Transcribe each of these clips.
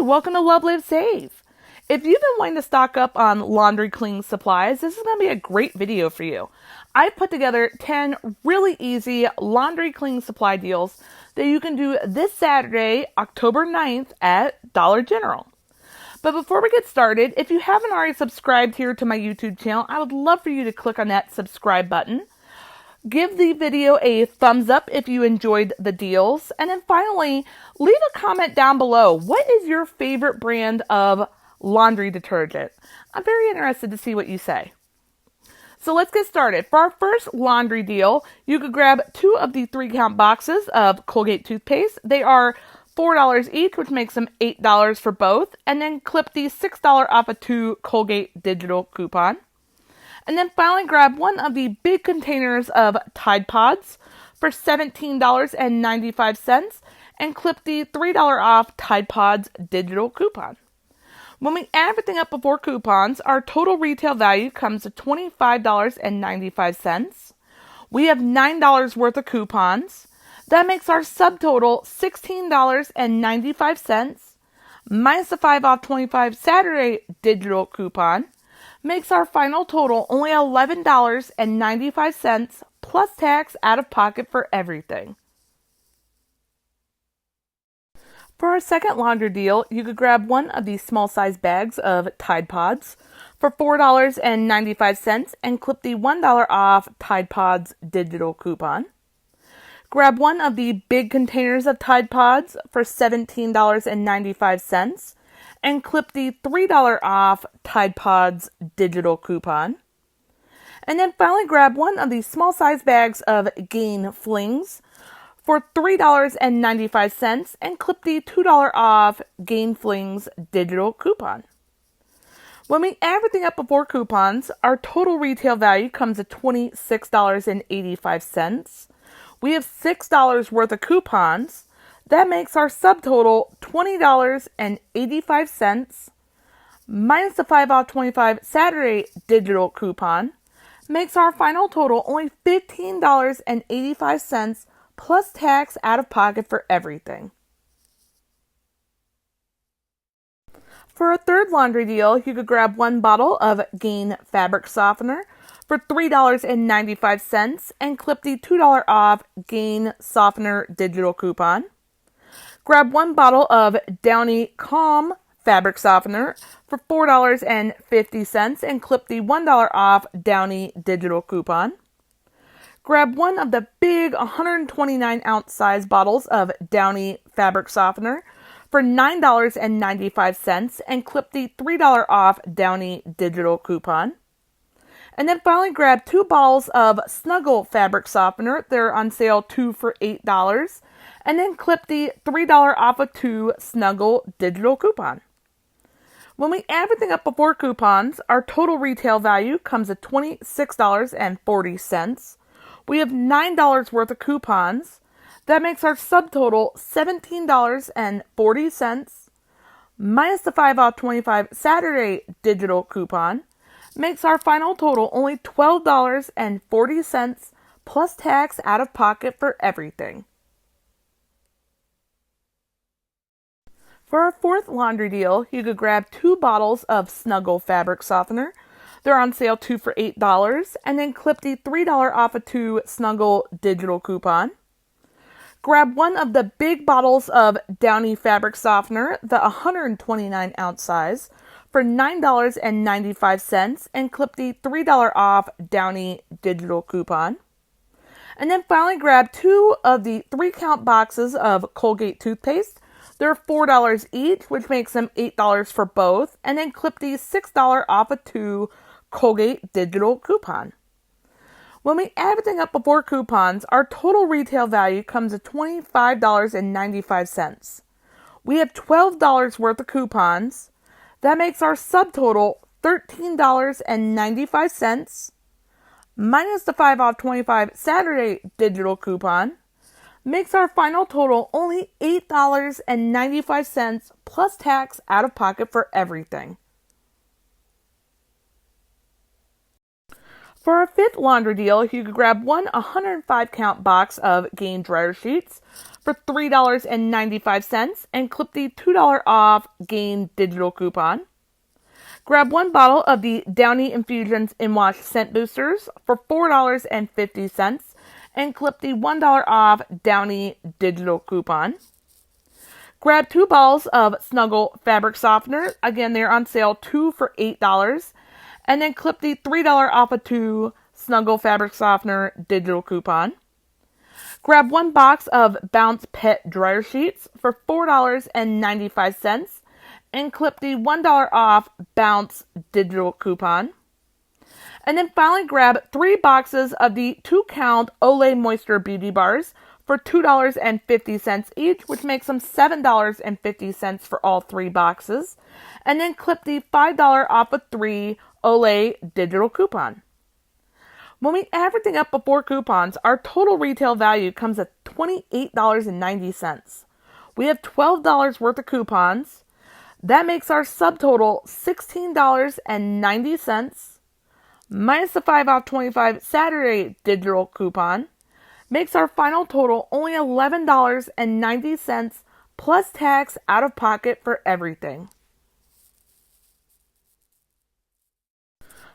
welcome to Love, Live, Save. If you've been wanting to stock up on laundry cleaning supplies, this is going to be a great video for you. I've put together 10 really easy laundry cleaning supply deals that you can do this Saturday, October 9th at Dollar General. But before we get started, if you haven't already subscribed here to my YouTube channel, I would love for you to click on that subscribe button. Give the video a thumbs up if you enjoyed the deals. And then finally, leave a comment down below. What is your favorite brand of laundry detergent? I'm very interested to see what you say. So let's get started. For our first laundry deal, you could grab 2 of the 3-count boxes of Colgate Toothpaste. They are $4 each, which makes them $8 for both. And then clip the $6 off a 2 Colgate digital coupon. And then finally grab one of the big containers of Tide Pods for $17.95 and clip the $3 off Tide Pods digital coupon. When we add everything up before coupons, our total retail value comes to $25.95. We have $9 worth of coupons. That makes our subtotal $16.95 minus the 5 off 25 Saturday digital coupon. Makes our final total only $11.95 plus tax out of pocket for everything. For our second laundry deal, you could grab one of these small size bags of Tide Pods for $4.95 and clip the $1 off Tide Pods digital coupon. Grab one of the big containers of Tide Pods for $17.95 and clip the $3 off Tide Pods digital coupon. And then finally grab one of these small size bags of Gain Flings for $3.95 and clip the $2 off Gain Flings digital coupon. When we add everything up before coupons, our total retail value comes to $26.85. We have $6 worth of coupons. That makes our subtotal $20.85 minus the 5 off 25 Saturday digital coupon. Makes our final total only $15.85 plus tax out of pocket for everything. For a third laundry deal, you could grab one bottle of Gain fabric softener for $3.95 and clip the $2 off Gain softener digital coupon. Grab one bottle of Downy Calm fabric softener for $4.50 and clip the $1 off Downy digital coupon. Grab one of the big 129-ounce size bottles of Downy fabric softener for $9.95 and clip the $3 off Downy digital coupon. And then finally grab 2 bottles of Snuggle fabric softener. They're on sale 2 for $8. And then clip the $3 off a 2 Snuggle digital coupon. When we add everything up before coupons, our total retail value comes to $26.40. We have $9 worth of coupons. That makes our subtotal $17.40 minus the 5 off 25 Saturday digital coupon. Makes our final total only $12.40 plus tax out of pocket for everything. For our fourth laundry deal, you could grab 2 bottles of Snuggle fabric softener. They're on sale 2 for $8 and then clip the $3 off a 2 Snuggle digital coupon. Grab one of the big bottles of Downy fabric softener, the 129-ounce size, for $9.95 and clip the $3 off Downy digital coupon. And then finally grab 2 of the 3-count boxes of Colgate Toothpaste. They're $4 each, which makes them $8 for both, and then clip the $6 off a 2 Colgate digital coupon. When we add everything up before coupons, our total retail value comes to $25.95. We have $12 worth of coupons. That makes our subtotal $13.95 minus the 5 off 25 Saturday digital coupon. Makes our final total only $8.95 plus tax out of pocket for everything. For our fifth laundry deal, you could grab one 105-count box of Gain dryer sheets for $3.95 and clip the $2 off Gain digital coupon. Grab one bottle of the Downy Infusions In-Wash Scent Boosters for $4.50 and clip the $1 off Downy digital coupon. Grab 2 bottles of Snuggle fabric softener. Again, they're on sale 2 for $8. And then clip the $3 off of 2 Snuggle fabric softener digital coupon. Grab 1 box of Bounce Pet dryer sheets for $4.95 and clip the $1 off Bounce digital coupon. And then finally grab 3 boxes of the 2-count Olay Moisture Beauty Bars for $2.50 each, which makes them $7.50 for all 3 boxes. And then clip the $5 off of 3 Olay digital coupon. When we add everything up before coupons, our total retail value comes at $28.90. We have $12 worth of coupons. That makes our subtotal $16.90 minus the 5 off 25 Saturday digital coupon. Makes our final total only $11.90 plus tax out of pocket for everything.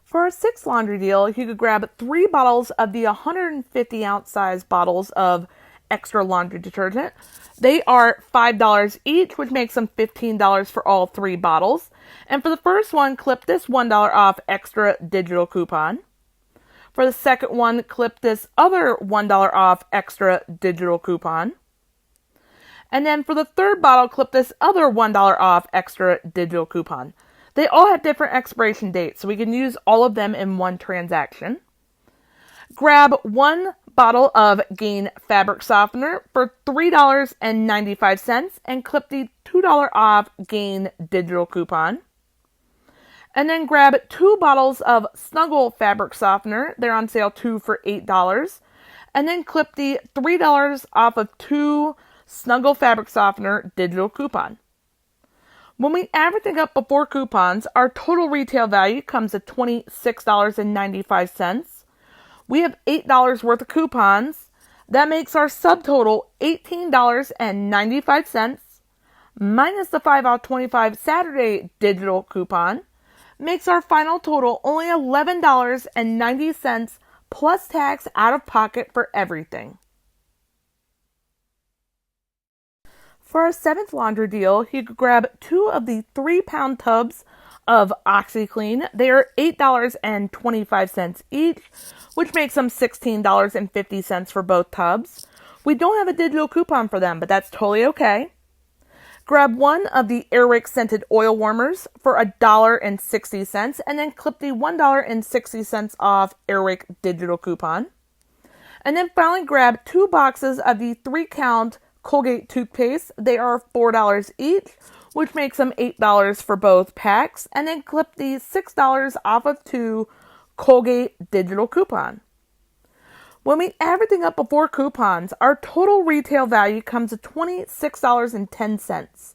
For our 6th laundry deal, you could grab 3 bottles of the 150-ounce size bottles of extra laundry detergent. They are $5 each, which makes them $15 for all 3 bottles. And for the first one, clip this $1 off extra digital coupon. For the second one, clip this other $1 off extra digital coupon. And then for the third bottle, clip this other $1 off extra digital coupon. They all have different expiration dates, so we can use all of them in one transaction. Grab 1 bottle of Gain fabric softener for $3.95 and clip the $2 off Gain digital coupon. And then grab 2 bottles of Snuggle fabric softener. They're on sale 2 for $8. And then clip the $3 off of 2 Snuggle fabric softener digital coupon. When we add everything up before coupons, our total retail value comes at $26.95. We have $8 worth of coupons. That makes our subtotal $18.95 minus the 5 off 25 Saturday digital coupon. Makes our final total only $11.90 plus tax out of pocket for everything. For our 7th laundry deal, you could grab 2 of the 3-pound tubs of OxyClean. They are $8.25 each, which makes them $16.50 for both tubs. We don't have a digital coupon for them, but that's totally okay. Grab 1 of the Airwick scented oil warmers for $1.60 and then clip the $1.60 off Airwick digital coupon. And then finally grab 2 boxes of the 3-count Colgate Toothpaste. They are $4 each, which makes them $8 for both packs. And then clip the $6 off of 2 Colgate digital coupon. When we add everything up before coupons, our total retail value comes to $26.10.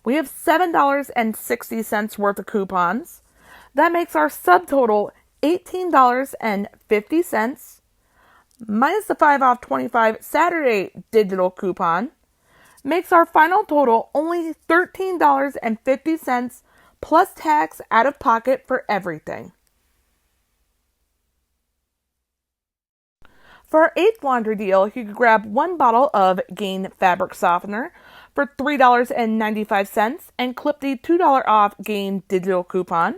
We have $7.60 worth of coupons. That makes our subtotal $18.50 minus the 5 off 25 Saturday digital coupon. Makes our final total only $13.50 plus tax out of pocket for everything. For our 8th laundry deal, you could grab 1 bottle of Gain fabric softener for $3.95 and clip the $2 off Gain digital coupon.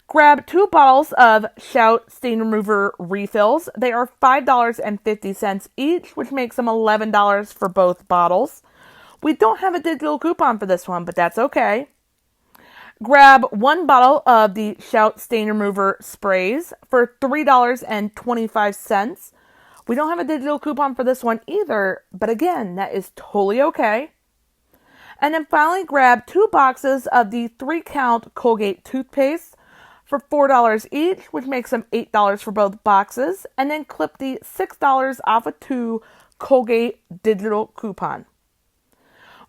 Grab 2 bottles of Shout Stain Remover refills. They are $5.50 each, which makes them $11 for both bottles. We don't have a digital coupon for this one, but that's okay. Grab 1 bottle of the Shout Stain Remover sprays for $3.25. We don't have a digital coupon for this one either, but again, that is totally okay. And then finally grab 2 boxes of the 3-count Colgate Toothpaste for $4 each, which makes them $8 for both boxes, and then clip the $6 off of 2 Colgate digital coupon.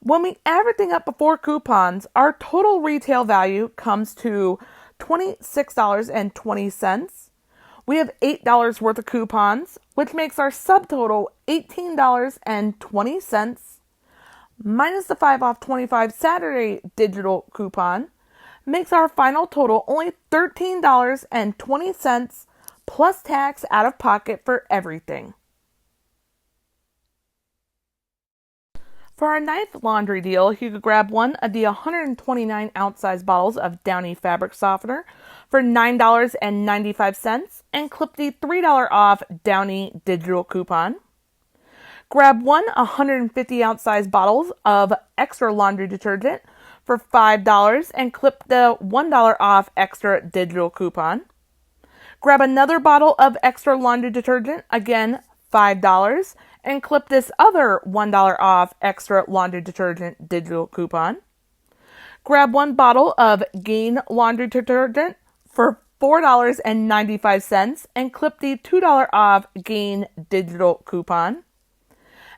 When we add everything up before coupons, our total retail value comes to $26.20. We have $8 worth of coupons, which makes our subtotal $18.20, minus the 5 off 25 Saturday digital coupon, makes our final total only $13.20 plus tax out of pocket for everything. For our ninth laundry deal, you could grab one of the 129 ounce size bottles of Downy fabric softener for $9.95 and clip the $3 off Downy digital coupon. Grab one 150 ounce size bottles of extra laundry detergent for $5 and clip the $1 off extra digital coupon. Grab another bottle of extra laundry detergent, again $5, and clip this other $1 off extra laundry detergent digital coupon. Grab one bottle of Gain laundry detergent for $4.95 and clip the $2 off Gain digital coupon.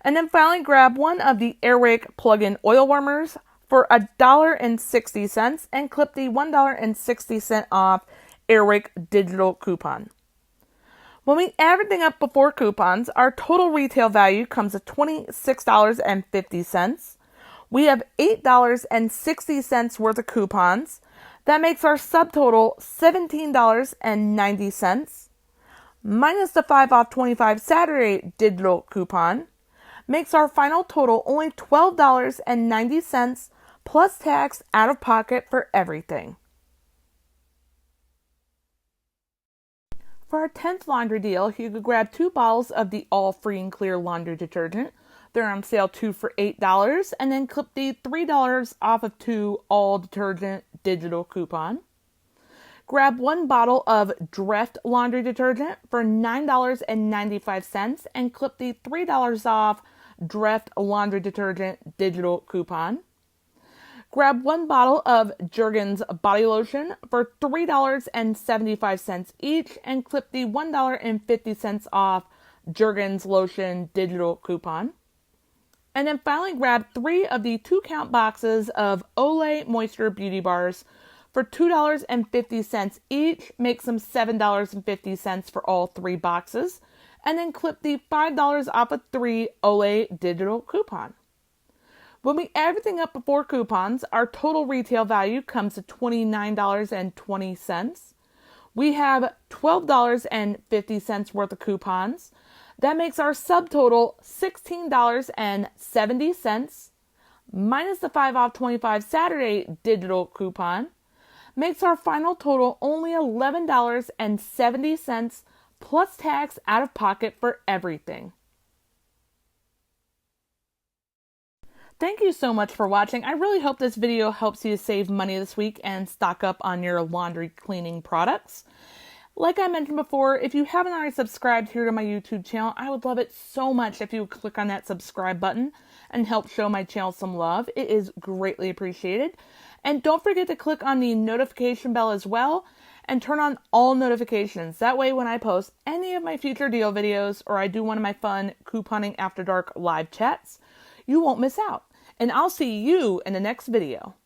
And then finally grab one of the Airwick plug-in oil warmers for $1.60 and clip the $1.60 off Airwick digital coupon. When we add everything up before coupons, our total retail value comes to $26.50. We have $8.60 worth of coupons. That makes our subtotal $17.90. Minus the 5 off 25 Saturday digital coupon makes our final total only $12.90 plus tax out of pocket for everything. For our 10th laundry deal, you could grab 2 bottles of the All Free and Clear laundry detergent. They're on sale 2 for $8, and then clip the $3 off of 2 all detergent digital coupon. Grab one bottle of Dreft laundry detergent for $9.95 and clip the $3 off Dreft laundry detergent digital coupon. Grab one bottle of Jergens body lotion for $3.75 each and clip the $1.50 off Jergens lotion digital coupon. And then finally grab 3 of the 2-count boxes of Olay Moisture Beauty Bars for $2.50 each, make some $7.50 for all 3 boxes, and then clip the $5 off of 3 Olay digital coupon. When we add everything up before coupons, our total retail value comes to $29.20. We have $12.50 worth of coupons. That makes our subtotal $16.70 minus the 5 off 25 Saturday digital coupon makes our final total only $11.70 plus tax out of pocket for everything. Thank you so much for watching. I really hope this video helps you save money this week and stock up on your laundry cleaning products. Like I mentioned before, if you haven't already subscribed here to my YouTube channel, I would love it so much if you would click on that subscribe button and help show my channel some love. It is greatly appreciated. And don't forget to click on the notification bell as well and turn on all notifications. That way when I post any of my future deal videos or I do one of my fun couponing after dark live chats, you won't miss out. And I'll see you in the next video.